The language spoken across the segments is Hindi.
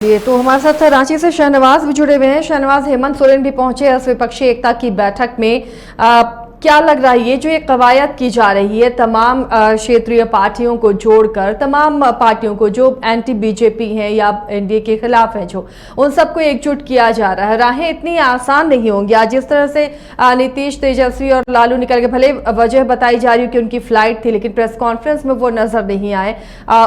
ये तो हमारे साथ रांची से शहनवाज भी जुड़े हुए हैं। शहनवाज, हेमंत सोरेन भी पहुंचे इस विपक्षी एकता की बैठक में। क्या लग रहा है ये जो एक कवायद की जा रही है तमाम क्षेत्रीय पार्टियों को जोड़कर, तमाम पार्टियों को जो एंटी बीजेपी हैं या एनडीए के खिलाफ हैं, जो उन सबको एकजुट किया जा रहा है, राहें इतनी आसान नहीं होंगी। आज जिस तरह से नीतीश, तेजस्वी और लालू निकल के, भले वजह बताई जा रही है कि उनकी फ्लाइट थी, लेकिन प्रेस कॉन्फ्रेंस में वो नजर नहीं आए।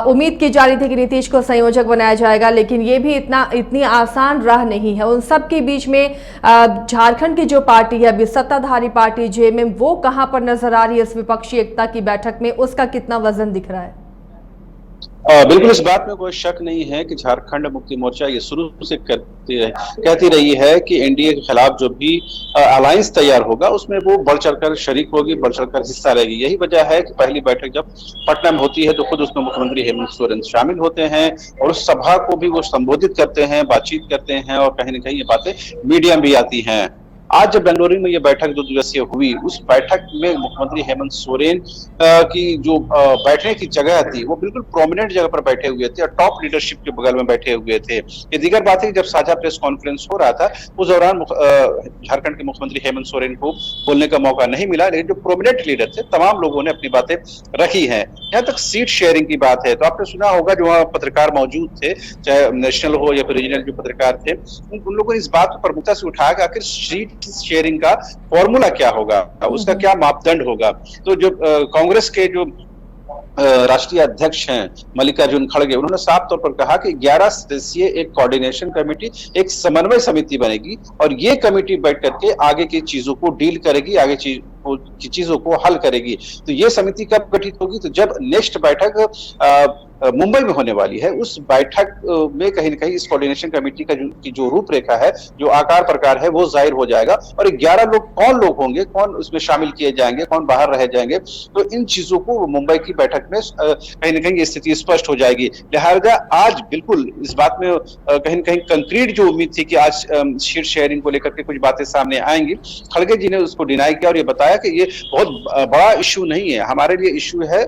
उम्मीद की जा रही थी कि नीतीश को संयोजक बनाया जाएगा, लेकिन ये भी इतनी आसान राह नहीं है। उन सब के बीच में झारखंड की जो पार्टी है, अभी सत्ताधारी पार्टी जेएमएम, वो कहां पर नजर आ रही है इस विपक्षी एकता की बैठक में? उसका कितना वजन दिख रहा है? बिल्कुल, इस बात में कोई शक नहीं है कि झारखंड मुक्ति मोर्चा ये शुरू से कहती रही है कि एनडीए के खिलाफ जो भी अलायंस तैयार होगा उसमें वो बढ़ चढ़कर शरीक होगी, बढ़ चढ़कर हिस्सा लेगी। यही वजह है कि पहली बैठक जब पटना में होती है तो खुद उसमें मुख्यमंत्री हेमंत सोरेन शामिल होते हैं और उस सभा को भी वो संबोधित करते हैं, बातचीत करते हैं और कहीं न कहीं ये बातें मीडिया में भी आती हैं। आज जब बेंगलुरु में ये बैठक 2 दिवसीय हुई, उस बैठक में मुख्यमंत्री हेमंत सोरेन की जो बैठने की जगह थी वो बिल्कुल प्रोमिनेंट जगह पर बैठे हुए थे और टॉप लीडरशिप के बगल में बैठे हुए थे। ये दीगर बात है कि जब साझा प्रेस कॉन्फ्रेंस हो रहा था उस दौरान झारखंड के मुख्यमंत्री हेमंत सोरेन को बोलने का मौका नहीं मिला, लेकिन जो प्रोमिनेंट लीडर थे तमाम लोगों ने अपनी बातें रखी हैं। यहाँ तक सीट शेयरिंग की बात है तो आपने सुना होगा जो वहाँ पत्रकार मौजूद थे, चाहे नेशनल हो या फिर रीजनल जो पत्रकार थे, उन लोगों ने इस बात को प्रमुखता से उठाया कि आखिर सीट शेयरिंग का फॉर्मूला क्या होगा, उसका क्या मापदंड होगा। तो जो कांग्रेस के जो राष्ट्रीय अध्यक्ष हैं मल्लिकार्जुन खड़गे, उन्होंने साफ तौर पर कहा कि 11 सदस्यीय एक कोऑर्डिनेशन कमेटी, एक समन्वय समिति बनेगी और ये कमेटी बैठ करके आगे की चीजों को डील करेगी, आगे चीजों को हल करेगी। तो ये समिति कब गठित होगी? तो जब नेक्स्ट बैठक मुंबई में होने वाली है, उस बैठक में कहीं न कहीं इस कोऑर्डिनेशन कमेटी का जो रूपरेखा है, जो आकार प्रकार है, वो जाहिर हो जाएगा और 11 लोग कौन लोग होंगे, कौन उसमें शामिल किए जाएंगे, कौन बाहर रह जाएंगे, तो इन चीजों को मुंबई की बैठक में कहीं न कहीं स्थिति स्पष्ट हो जाएगी। लिहाजा आज बिल्कुल इस बात में कहीं न कहीं कंक्रीट जो उम्मीद थी कि आज सीट शेयरिंग को लेकर के कुछ बातें सामने आएंगी, खड़गे जी ने उसको डिनाई किया और ये बताया कि ये बहुत बड़ा इश्यू नहीं है, हमारे लिए इश्यू है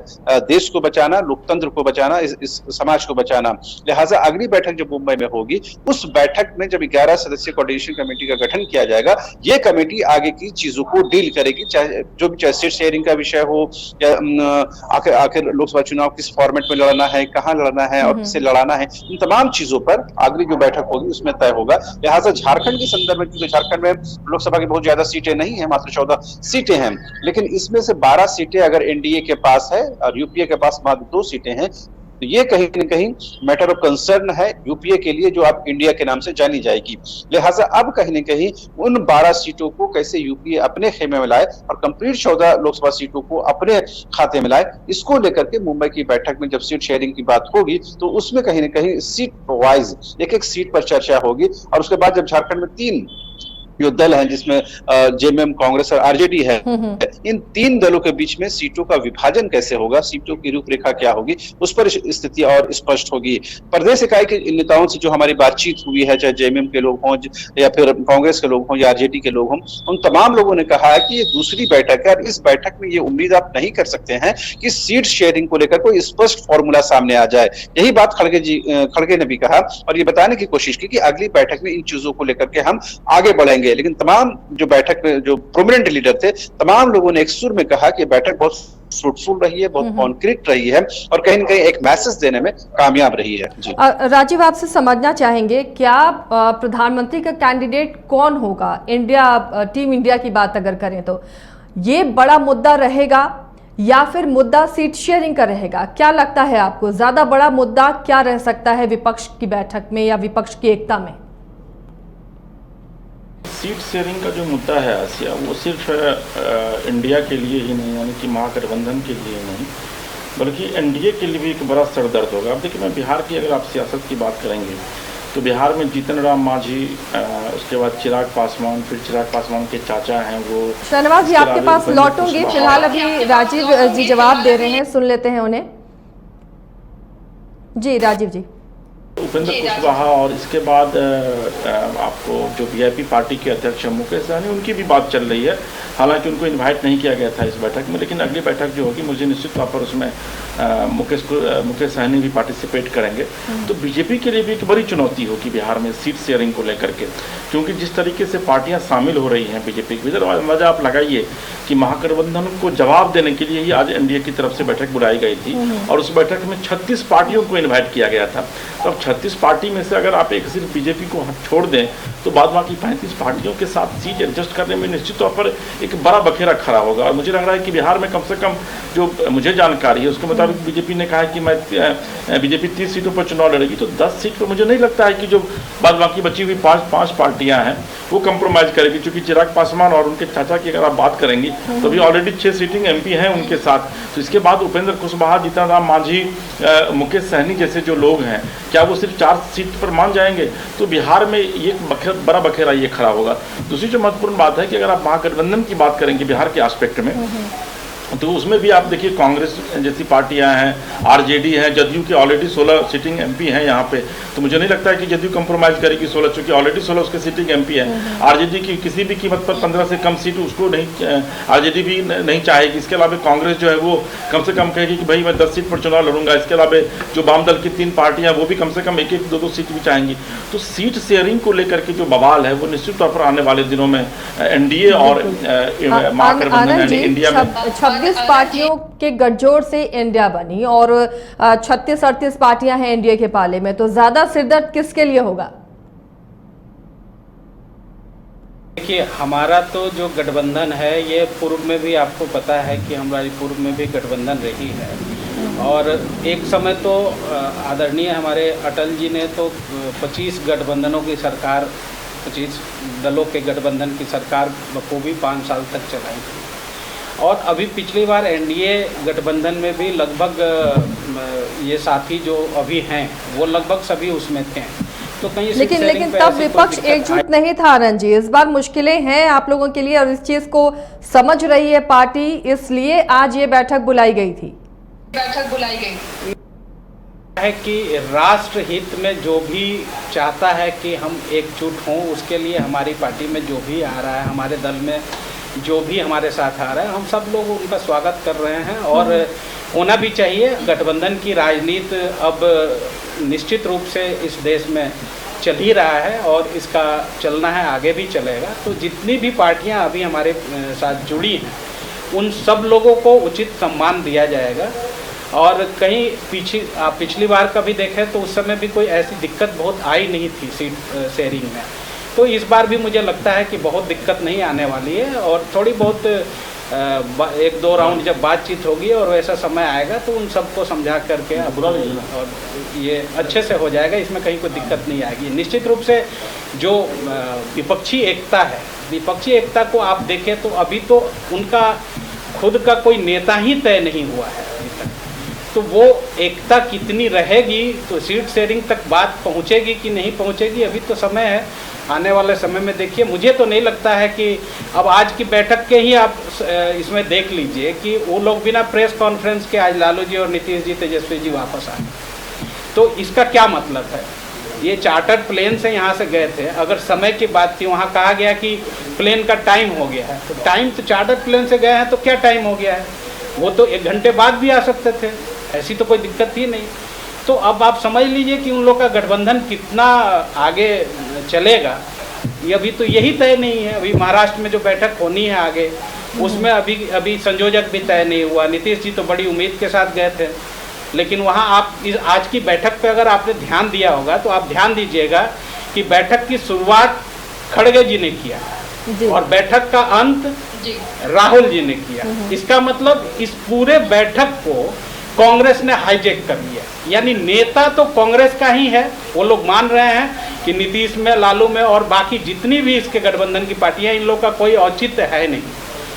देश को बचाना, लोकतंत्र को बचाना, इस समाज को बचाना। लिहाजा अगली बैठक जब मुंबई में होगी, उस बैठक में जब 11 सदस्यीय कोऑर्डिनेशन कमेटी का गठन किया जाएगा, ये कमेटी आगे की चीजों को डील करेगी, चाहे सीट शेयरिंग का विषय हो या आखिर लोकसभा चुनाव किस फॉर्मेट में लड़ना है, कहां लड़ना है और किससे लड़ाना है, इन तमाम चीजों पर अगली जो बैठक होगी उसमें तय होगा। लिहाजा झारखंड के संदर्भ में, क्योंकि झारखंड में लोकसभा की बहुत ज्यादा सीटें नहीं है, मात्र 14 सीटें हैं, लेकिन इसमें से 12 सीटें अगर एनडीए के पास है और यूपीए के पास मात्र 2 सीटें हैं, तो ये कहीं न कहीं मैटर ऑफ कंसर्न है यूपीए के लिए, जो अब इंडिया के नाम से जानी जाएगी। लिहाजा अब कहीं न कहीं उन 12 सीटों को कैसे यूपीए अपने खेमे में लाए और कंप्लीट 14 लोकसभा सीटों को अपने खाते में लाए, इसको लेकर के मुंबई की बैठक में जब सीट शेयरिंग की बात होगी तो उसमें कहीं न कहीं सीट वाइज एक-एक सीट पर चर्चा होगी और उसके बाद जब झारखंड में 3 जो दल हैं जिसमें जेएमएम, कांग्रेस और आरजेडी है, इन 3 दलों के बीच में सीटों का विभाजन कैसे होगा, सीटों की रूपरेखा क्या होगी, उस पर स्थिति और स्पष्ट होगी। प्रदेश इकाई के नेताओं से जो हमारी बातचीत हुई है, चाहे जेएमएम के लोग हों या फिर कांग्रेस के लोग हों या आरजेडी के लोग हों, उन तमाम लोगों ने कहा है कि ये दूसरी बैठक है और इस बैठक में ये उम्मीद आप नहीं कर सकते हैं कि सीट शेयरिंग को लेकर कोई स्पष्ट फॉर्मूला सामने आ जाए। यही बात खड़गे ने भी कहा और ये बताने की कोशिश की कि अगली बैठक में इन चीजों को लेकर के हम आगे बढ़ेंगे। लेकिन तमाम जो बैठक में जो प्रोमिनेंट लीडर थे, तमाम लोगों ने एक सुर में कहा कि बैठक बहुत फ्रूटफुल रही है, बहुत कॉन्क्रीट रही है और कहीं न कहीं एक मैसेज देने में कामयाब रही है। जी राजीव, आपसे समझना चाहेंगे क्या प्रधानमंत्री का कैंडिडेट कौन होगा? टीम इंडिया की बात अगर करें तो ये बड़ा मुद्दा रहेगा या फिर मुद्दा सीट शेयरिंग का रहेगा? क्या लगता है आपको, ज्यादा बड़ा मुद्दा क्या रह सकता है विपक्ष की बैठक में या विपक्ष की एकता में? सीट शेयरिंग का जो मुद्दा है आसिया, वो सिर्फ इंडिया के लिए ही नहीं, यानी कि महागठबंधन के लिए नहीं, बल्कि एनडीए के लिए भी एक बड़ा सरदर्द होगा। अब देखिए, मैं बिहार की अगर आप सियासत की बात करेंगे तो बिहार में जीतन राम मांझी, उसके बाद चिराग पासवान, फिर चिराग पासवान के चाचा हैं वो। शहनवाज जी, आपके पास लौटूंगी, फिलहाल अभी राजीव जी जवाब दे रहे हैं, सुन लेते हैं उन्हें। जी राजीव जी। उपेंद्र कुशवाहा और इसके बाद आपको जो वीआईपी पार्टी के अध्यक्ष मुकेश सहनी, उनकी भी बात चल रही है। हालांकि उनको इनवाइट नहीं किया गया था इस बैठक में, लेकिन अगली बैठक जो होगी मुझे निश्चित तौर पर उसमें मुकेश सहनी भी पार्टिसिपेट करेंगे। तो बीजेपी के लिए भी एक बड़ी चुनौती होगी बिहार में सीट शेयरिंग को लेकर के, क्योंकि जिस तरीके से पार्टियां शामिल हो रही हैं बीजेपी के भीतर, अंदाजा आप लगाइए कि महागठबंधन को जवाब देने के लिए ही आज एनडीए की तरफ से बैठक बुलाई गई थी और उस बैठक में 36 पार्टियों को इन्वाइट किया गया था। तो अब 36 पार्टी में से अगर आप एक सिर्फ बीजेपी को छोड़ दें तो बाद बाकी 35 पार्टियों के साथ सीट एडजस्ट करने में निश्चित तौर पर एक बड़ा बखेरा खड़ा होगा। और मुझे लग रहा है कि बिहार में कम से कम जो मुझे जानकारी है उसके मुताबिक बीजेपी ने कहा है कि मैं बीजेपी 30 सीटों पर चुनाव लड़ेगी। तो 10 सीट पर मुझे नहीं लगता है कि जो बाद बाकी बची हुई पाँच पार्टियां हैं वो कंप्रोमाइज करेगी, क्योंकि चिराग पासवान और उनके चाचा की अगर आप बात करेंगी तो अभी ऑलरेडी 6 सीटिंग एमपी हैं उनके साथ। तो इसके बाद उपेंद्र कुशवाहा, जीतन राम मांझी, मुकेश सहनी जैसे जो लोग हैं, क्या वो सिर्फ 4 सीट पर मान जाएंगे? तो बिहार में ये बड़ा बखेरा ये खड़ा होगा। दूसरी जो महत्वपूर्ण बात है कि अगर आप महागठबंधन की बात करेंगे बिहार के एस्पेक्ट में, तो उसमें भी आप देखिए कांग्रेस जैसी पार्टियां हैं, आरजेडी है, जदयू के ऑलरेडी 16 सीटिंग एमपी हैं यहाँ पे। तो मुझे नहीं लगता है कि जदयू कंप्रोमाइज करेगी 16, चूंकि ऑलरेडी 16 उसके सीटिंग एमपी है। आरजेडी की किसी भी कीमत पर 15 से कम सीट उसको नहीं, आरजेडी भी नहीं चाहेगी। इसके अलावा कांग्रेस जो है वो कम से कम कहेगी कि भाई मैं 10 सीट पर चुनाव लड़ूंगा। इसके अलावा जो वाम दल की 3 पार्टियां वो भी कम से कम 1-1, 2-2 सीट भी चाहेंगी। तो सीट शेयरिंग को लेकर के जो बवाल है वो निश्चित तौर पर आने वाले दिनों में एनडीए और महागठबंधन यानी इंडिया में 26 पार्टियों के गठजोड़ से इंडिया बनी और 36-38 पार्टियां हैं एनडीए के पाले में, तो ज्यादा सिरदर्द किसके लिए होगा? देखिए, हमारा तो जो गठबंधन है ये पूर्व में भी आपको पता है कि हमारी पूर्व में भी गठबंधन रही है। और एक समय तो आदरणीय हमारे अटल जी ने तो 25 गठबंधनों की सरकार, 25 दलों के गठबंधन की सरकार बखूबी 5 साल तक चलाई थी। और अभी पिछली बार एनडीए गठबंधन में भी लगभग ये साथी जो अभी हैं वो लगभग सभी उसमें थे। तो कहीं लेकिन तब विपक्ष एकजुट नहीं था आनंद जी। इस बार मुश्किलें हैं आप लोगों के लिए और इस चीज को समझ रही है पार्टी, इसलिए आज ये बैठक बुलाई गई थी। है कि राष्ट्र हित में जो भी चाहता है कि हम एकजुट हों, उसके लिए हमारी पार्टी में जो भी आ रहा है, हमारे दल में जो भी हमारे साथ आ रहा है, हम सब लोग उनका स्वागत कर रहे हैं और होना भी चाहिए। गठबंधन की राजनीति अब निश्चित रूप से इस देश में चल ही रहा है और इसका चलना है, आगे भी चलेगा। तो जितनी भी पार्टियां अभी हमारे साथ जुड़ी हैं उन सब लोगों को उचित सम्मान दिया जाएगा। और कहीं पिछली बार का भी देखें तो उस समय भी कोई ऐसी दिक्कत बहुत आई नहीं थी सीट शेयरिंग में। तो इस बार भी मुझे लगता है कि बहुत दिक्कत नहीं आने वाली है और थोड़ी बहुत 1-2 राउंड जब बातचीत होगी और वैसा समय आएगा तो उन सबको समझा करके और ये अच्छे से हो जाएगा। इसमें कहीं कोई दिक्कत नहीं आएगी। निश्चित रूप से जो विपक्षी एकता है, विपक्षी एकता को आप देखें तो अभी तो उनका खुद का कोई नेता ही तय नहीं हुआ है अभी तक। तो वो एकता कितनी रहेगी, तो सीट शेयरिंग तक बात पहुंचेगी कि नहीं पहुंचेगी, अभी तो समय है। आने वाले समय में देखिए, मुझे तो नहीं लगता है कि अब आज की बैठक के ही आप इसमें देख लीजिए कि वो लोग बिना प्रेस कॉन्फ्रेंस के आज लालू जी और नीतीश जी, तेजस्वी जी वापस आए। तो इसका क्या मतलब है? ये चार्टर्ड प्लेन से यहाँ से गए थे। अगर समय की बात थी, वहाँ कहा गया कि प्लेन का टाइम हो गया है, तो टाइम तो चार्टर्ड प्लेन से गए हैं तो क्या टाइम हो गया है? वो तो 1 घंटे बाद भी आ सकते थे, ऐसी तो कोई दिक्कत ही नहीं। तो अब आप समझ लीजिए कि उन लोग का गठबंधन कितना आगे चलेगा, ये अभी तो यही तय नहीं है। अभी महाराष्ट्र में जो बैठक होनी है आगे, उसमें अभी संयोजक भी तय नहीं हुआ। नीतीश जी तो बड़ी उम्मीद के साथ गए थे, लेकिन वहाँ आप आज की बैठक पे अगर आपने ध्यान दिया होगा तो आप ध्यान दीजिएगा कि बैठक की शुरुआत खड़गे जी ने किया और बैठक का अंत राहुल जी ने किया। इसका मतलब इस पूरे बैठक को कांग्रेस ने हाईजैक कर लिया। यानी नेता तो कांग्रेस का ही है, वो लोग मान रहे हैं कि नीतीश में, लालू में और बाकी जितनी भी इसके गठबंधन की पार्टियां, इन लोग का कोई औचित्य है नहीं।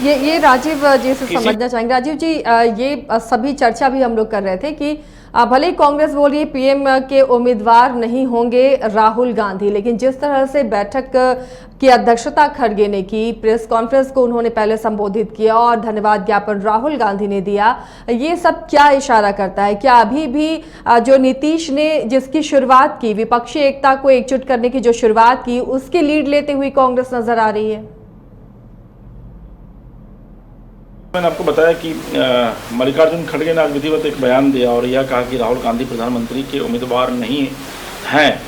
ये राजीव जी से समझना चाहेंगे। राजीव जी, ये सभी चर्चा भी हम लोग कर रहे थे कि भले ही कांग्रेस बोली पीएम के उम्मीदवार नहीं होंगे राहुल गांधी, लेकिन जिस तरह से बैठक की अध्यक्षता खड़गे ने की, प्रेस कॉन्फ्रेंस को उन्होंने पहले संबोधित किया और धन्यवाद ज्ञापन राहुल गांधी ने दिया, ये सब क्या इशारा करता है? क्या अभी भी जो नीतीश ने जिसकी शुरुआत की, विपक्षी एकता को एकजुट करने की जो शुरुआत की, उसकी लीड लेते हुए कांग्रेस नजर आ रही है? मैंने आपको बताया कि मल्लिकार्जुन खड़गे ने आज विधिवत एक बयान दिया और यह कहा कि राहुल गांधी प्रधानमंत्री के उम्मीदवार नहीं हैं।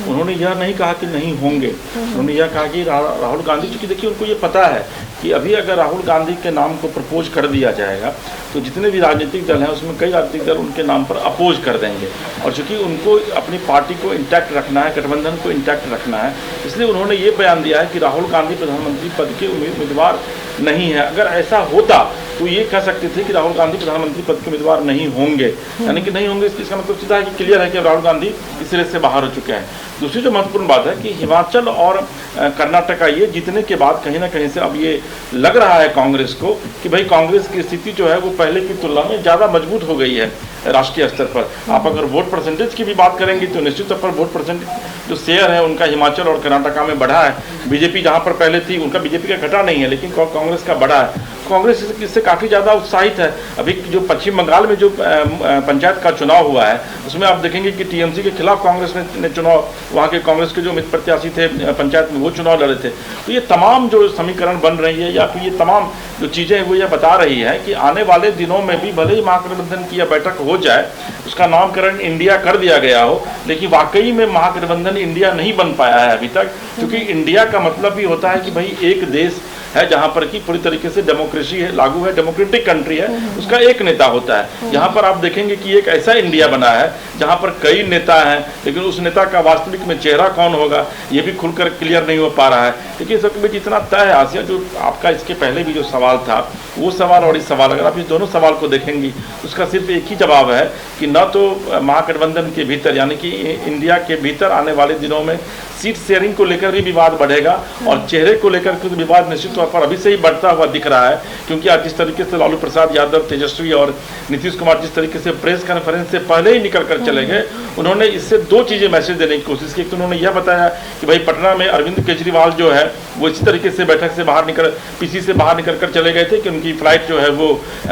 उन्होंने यह नहीं कहा कि नहीं होंगे, उन्होंने यह कहा कि राहुल गांधी, चूंकि देखिए उनको ये पता है कि अभी अगर राहुल गांधी के नाम को प्रपोज कर दिया जाएगा तो जितने भी राजनीतिक दल हैं उसमें कई राजनीतिक दल उनके नाम पर अपोज कर देंगे, और चूंकि उनको अपनी पार्टी को इंटैक्ट रखना है, गठबंधन को इंटैक्ट रखना है, इसलिए उन्होंने ये बयान दिया है कि राहुल गांधी प्रधानमंत्री पद के उम्मीदवार नहीं है। अगर ऐसा होता तो ये कह सकते थे कि राहुल गांधी प्रधानमंत्री पद के उम्मीदवार नहीं होंगे, यानी कि नहीं होंगे, इसका मतलब सीधा है कि क्लियर है कि राहुल गांधी इस रेस से बाहर हो चुके हैं। दूसरी जो महत्वपूर्ण बात है कि हिमाचल और कर्नाटका ये जीतने के बाद कहीं ना कहीं से अब ये लग रहा है कांग्रेस को कि भाई कांग्रेस की स्थिति जो है वो पहले की तुलना में ज़्यादा मजबूत हो गई है राष्ट्रीय स्तर पर। आप अगर वोट परसेंटेज की भी बात करेंगे तो निश्चित तौर पर वोट परसेंटेज जो शेयर है उनका हिमाचल और कर्नाटका में बढ़ा है। बीजेपी जहाँ पर पहले थी उनका बीजेपी का घटा नहीं है, लेकिन कांग्रेस का बढ़ा है। कांग्रेस इससे काफ़ी ज़्यादा उत्साहित है। अभी जो पश्चिम बंगाल में जो पंचायत का चुनाव हुआ है उसमें आप देखेंगे कि टीएमसी के खिलाफ कांग्रेस ने चुनाव, वहाँ के कांग्रेस के जो मित्र प्रत्याशी थे पंचायत में वो चुनाव लड़े थे। तो ये तमाम जो समीकरण बन रही है या फिर ये तमाम जो चीज़ें वो ये बता रही है कि आने वाले दिनों में भी भले ही महागठबंधन की यह बैठक हो जाए, उसका नामकरण इंडिया कर दिया गया हो, लेकिन वाकई में महागठबंधन इंडिया नहीं बन पाया है अभी तक, क्योंकि इंडिया का मतलब भी होता है कि भाई एक देश है जहाँ पर कि पूरी तरीके से डेमोक्रेसी है, लागू है, डेमोक्रेटिक कंट्री है, उसका एक नेता होता है। यहाँ पर आप देखेंगे कि एक ऐसा इंडिया बना है जहाँ पर कई नेता हैं, लेकिन उस नेता का वास्तविक में चेहरा कौन होगा ये भी खुलकर क्लियर नहीं हो पा रहा है। लेकिन इस वक्त में जितना तय है आसिया, जो आपका इसके पहले भी जो सवाल था वो सवाल और इस सवाल, अगर आप इस दोनों सवाल को देखेंगी उसका सिर्फ एक ही जवाब है कि न तो महागठबंधन के भीतर यानी कि इंडिया के भीतर आने वाले दिनों में सीट शेयरिंग को लेकर भी विवाद बढ़ेगा, और चेहरे को लेकर के विवाद निश्चित तौर पर अभी से ही बढ़ता हुआ दिख रहा है। क्योंकि आज जिस तरीके से लालू प्रसाद यादव, तेजस्वी और नीतीश कुमार जिस तरीके से प्रेस कॉन्फ्रेंस से पहले ही निकल कर चले गए, उन्होंने इससे दो चीज़ें मैसेज देने की कोशिश की। एक तो उन्होंने यह बताया कि भाई पटना में अरविंद केजरीवाल जो है वो इसी तरीके से बैठक से बाहर निकल, पीसी से बाहर निकल कर चले गए थे कि उनकी फ्लाइट जो है वो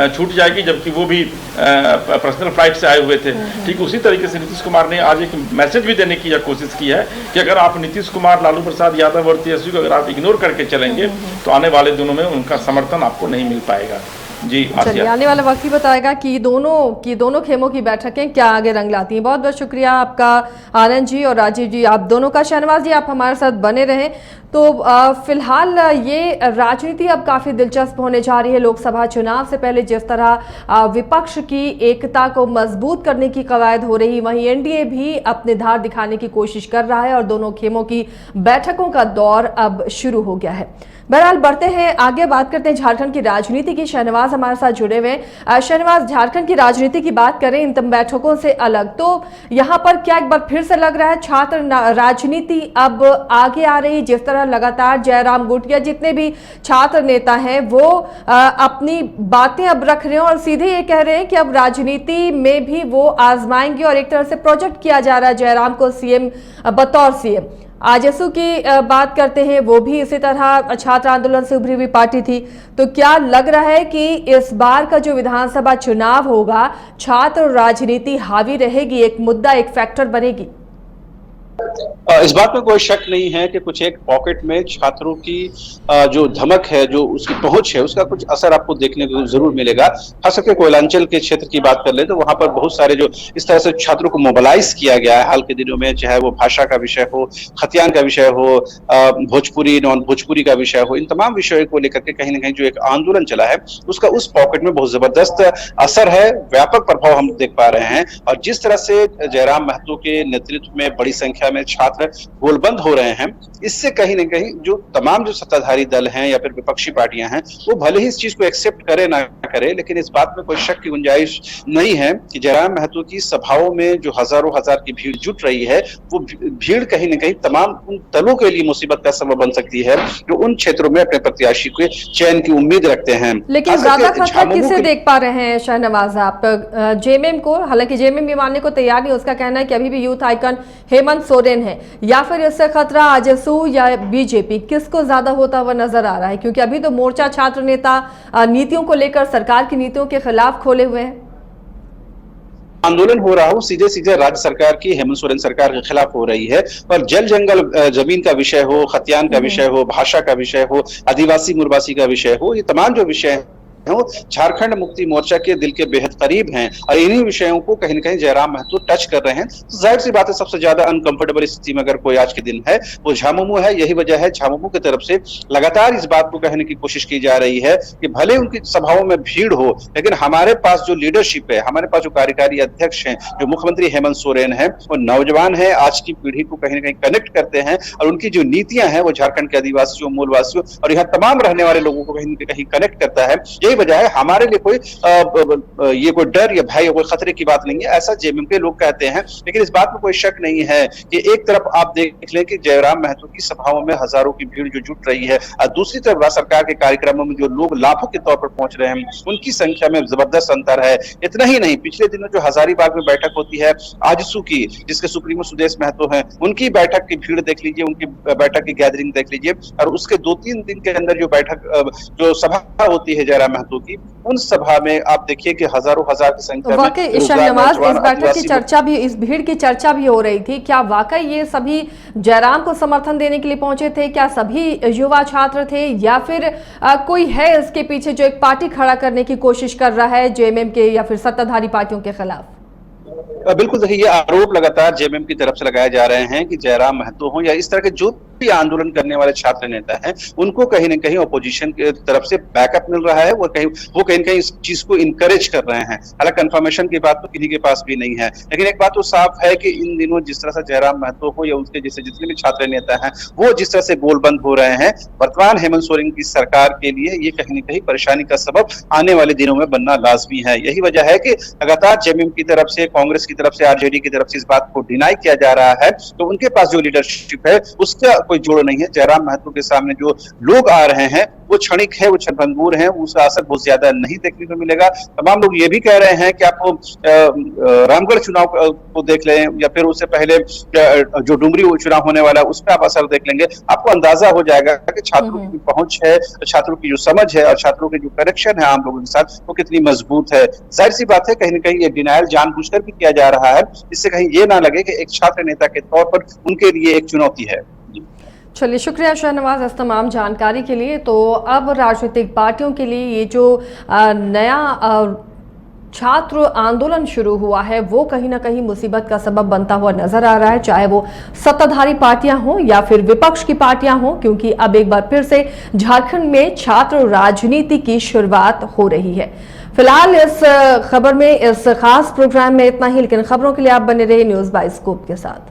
छूट जाएगी, जबकि वो भी पर्सनल फ्लाइट से आए हुए थे। ठीक उसी तरीके से नीतीश कुमार ने आज एक मैसेज भी देने की कोशिश की है कि अगर आप नीतीश कुमार, लालू प्रसाद यादव और तेजस्वी को अगर आप इग्नोर करके चलेंगे तो आने वाले दिनों में उनका समर्थन आपको नहीं मिल पाएगा। जी, चलिए आने वाला वक्त ही बताएगा कि दोनों खेमों की बैठकें क्या आगे रंग लाती हैं। बहुत बहुत शुक्रिया आपका आनंद जी और राजीव जी, आप दोनों का। शहनवाज जी आप हमारे साथ बने रहें। तो फिलहाल ये राजनीति अब काफ़ी दिलचस्प होने जा रही है। लोकसभा चुनाव से पहले जिस तरह विपक्ष की एकता को मजबूत करने की कवायद हो रही, वहीं एनडीए भी अपने धार दिखाने की कोशिश कर रहा है और दोनों खेमों की बैठकों का दौर अब शुरू हो गया है। बहरहाल बढ़ते हैं आगे, बात करते हैं झारखंड की राजनीति की। शहनवाज हमारे साथ जुड़े हुए हैं। शहनवाज, झारखंड की राजनीति की बात करें इन तमाम बैठकों से अलग, तो यहाँ पर क्या एक बार फिर से लग रहा है छात्र राजनीति अब आगे आ रही? जिस तरह लगातार जयराम गुटिया जितने भी छात्र नेता हैं वो अपनी बातें अब रख रहे हैं और सीधे ये कह रहे हैं कि अब राजनीति में भी वो आजमाएंगे और एक तरह से प्रोजेक्ट किया जा रहा है जयराम को सीएम बतौर सीएम। आजसू की बात करते हैं, वो भी इसी तरह छात्र आंदोलन से उभरी हुई पार्टी थी। तो क्या लग रहा है कि इस बार का जो विधानसभा चुनाव होगा छात्र राजनीति हावी रहेगी, एक मुद्दा, एक फैक्टर बनेगी? इस बात में कोई शक नहीं है कि कुछ एक पॉकेट में छात्रों की जो धमक है, जो उसकी पहुंच है, उसका कुछ असर आपको देखने को जरूर मिलेगा। खास करके कोयलांचल के क्षेत्र की बात कर ले तो वहां पर बहुत सारे जो इस तरह से छात्रों को मोबिलाइज किया गया है हाल के दिनों में, चाहे वो भाषा का विषय हो, खतियान का विषय हो, भोजपुरी नॉन भोजपुरी का विषय हो, इन तमाम विषयों को लेकर के कहीं ना कहीं जो एक आंदोलन चला है उसका उस पॉकेट में बहुत जबरदस्त असर है, व्यापक प्रभाव हम देख पा रहे हैं। और जिस तरह से जयराम महतो के नेतृत्व में बड़ी संख्या में में छात्र गोलबंद हो रहे हैं, इससे कहीं ना कहीं जो तमाम जो सत्ताधारी दल हैं या फिर विपक्षी पार्टियां हैं, वो भले ही इस चीज को एक्सेप्ट करे ना करे, लेकिन इस बात में कोई शक की गुंजाइश नहीं है कि जयराम महतो की सभाओं में जो हजारों हजार की भीड़ जुट रही है, वो भीड़ कहीं ना कहीं तमाम उन दलों के लिए मुसीबत का सबब बन सकती है जो उन क्षेत्रों में अपने प्रत्याशी के चयन की उम्मीद रखते हैं। लेकिन ज्यादा खतरा किसे देख पा रहे हैं शहनवाज आप? जेएमएम को, हालांकि जेएमएम भी मानने को तैयार नहीं, उसका कहना है कि अभी भी यूथ आइकन हेमंत सोरेन है, या फिर इससे खतरा आजसू या बीजेपी, किसको ज्यादा होता हुआ नजर आ रहा है? क्योंकि अभी तो मोर्चा छात्र नेता नीतियों को लेकर सरकार की नीतियों के खिलाफ खोले हुए हैं। आंदोलन हो रहा हो सीधे सीधे राज्य सरकार की, हेमंत सोरेन सरकार के खिलाफ हो रही है, और जल जंगल जमीन का विषय हो, खतियान का विषय हो, भाषा का विषय हो, आदिवासी मुरवासी का विषय हो, ये तमाम जो विषय झारखंड मुक्ति मोर्चा के दिल के बेहद करीब हैं, और इन्हीं विषयों को कहीं न कहीं जयराम महतो टच कर रहे हैं। तो जाहिर सी बात है, सबसे ज्यादा अनकंफर्टेबल स्थिति में अगर कोई आज के दिन है वो झामुमो है। यही वजह है झामुमो की तरफ से लगातार इस बात को कहने की कोशिश की जा रही है कि भले उनकी सभाओं में भीड़ हो, लेकिन हमारे पास जो लीडरशिप है, हमारे पास जो कार्यकारी अध्यक्ष हैं, जो मुख्यमंत्री हेमंत सोरेन है, वो नौजवान है, आज की पीढ़ी को कहीं न कहीं कनेक्ट करते हैं, और उनकी जो नीतियां हैं वो झारखंड के आदिवासियों, मूलवासियों और यहाँ तमाम रहने वाले लोगों को कहीं न कहीं कनेक्ट करता है। यही वजह है, हमारे लिए कोई ये कोई डर या भय या कोई खतरे की बात नहीं है, ऐसा जेएमएम के लोग कहते हैं। लेकिन इस बात में कोई शक नहीं है कि एक तरफ आप देख लें कि जयराम महतो की सभाओं में हजारों की भीड़ जो जुट रही है, और दूसरी तरफ राज्य सरकार के कार्यक्रमों में जो लोग लाखों के तौर पर पहुंच रहे हैं, उनकी संख्या में जबरदस्त अंतर है। इतना ही नहीं, पिछले दिनों जो हजारीबाग में बैठक होती है आजसू की, जिसके सुप्रीमो सुदेश महतो हैं, उनकी बैठक की भीड़ देख लीजिए, उनकी बैठक की गैदरिंग देख लीजिए, और उसके 2-3 दिन के अंदर जो बैठक जो सभा होती है जयराम महतो की, उन सभा में आप देखिए कि हजारों हजार की संख्या में शहनवाज, इस बैठक की चर्चा भी, इस भीड़ की चर्चा भी हो रही थी। क्या वाकई ये सभी जयराम को समर्थन देने के लिए पहुंचे थे? क्या सभी युवा छात्र थे, या फिर कोई है इसके पीछे जो एक पार्टी खड़ा करने की कोशिश कर रहा है जेएमएम के या फिर सत्ताधारी पार्टियों के खिलाफ? बिल्कुल, देखिए, ये आरोप लगातार जेएमएम की तरफ से लगाए जा रहे हैं कि जयराम महतो हो या इस तरह के जो भी आंदोलन करने वाले छात्र नेता हैं, उनको कहीं न कहीं ऑपोजिशन की तरफ से बैकअप मिल रहा है, वो कहीं न कहीं इस चीज को इनकरेज कर रहे हैं। हालांकि कंफर्मेशन की बात तो किसी के पास भी नहीं है, लेकिन एक बात तो साफ है कि इन दिनों जिस तरह से जयराम महतो हो या उसके जैसे जितने भी छात्र नेता हैं, वो जिस तरह से गोलबंद हो रहे हैं, वर्तमान हेमंत सोरेन की सरकार के लिए ये कहीं न कहीं परेशानी का सबब आने वाले दिनों में बनना लाजमी है। यही वजह है कि लगातार जेएमएम की तरफ से, कांग्रेस की तरफ से, आरजेडी की तरफ से इस बात को डिनाई किया जा रहा है, तो उनके पास जो लीडरशिप है उसका कोई जोड़ नहीं है। जयराम महतो के सामने जो लोग आ रहे हैं वो क्षणिक है, वो क्षणभंगुर है, उसका असर बहुत ज्यादा नहीं देखने को मिलेगा। तमाम लोग ये भी कह रहे हैं कि आपको रामगढ़ चुनाव को देख लें, या फिर उससे पहले जो डुमरी चुनाव होने वाला है उस पर आप असर देख लेंगे, आपको अंदाजा हो जाएगा कि छात्रों की पहुंच है, छात्रों की जो समझ है और छात्रों के जो कनेक्शन है आम लोगों के साथ, वो कितनी मजबूत है। जाहिर सी बात है, कहीं न कहीं ये डिनायल जानबूझकर भी किया जा रहा है, इससे कहीं ये ना लगे कि एक छात्र नेता के तौर पर उनके लिए एक चुनौती है। चलिए, शुक्रिया शहनवाज इस तमाम जानकारी के लिए। तो अब राजनीतिक पार्टियों के लिए ये जो नया छात्र आंदोलन शुरू हुआ है, वो कहीं ना कहीं मुसीबत का सबब बनता हुआ नजर आ रहा है, चाहे वो सत्ताधारी पार्टियां हों या फिर विपक्ष की पार्टियां हों, क्योंकि अब एक बार फिर से झारखंड में छात्र राजनीति की शुरुआत हो रही है। फिलहाल इस खबर में, इस खास प्रोग्राम में इतना ही, लेकिन खबरों के लिए आप बने रहिए न्यूज़ बाइस्कोप के साथ।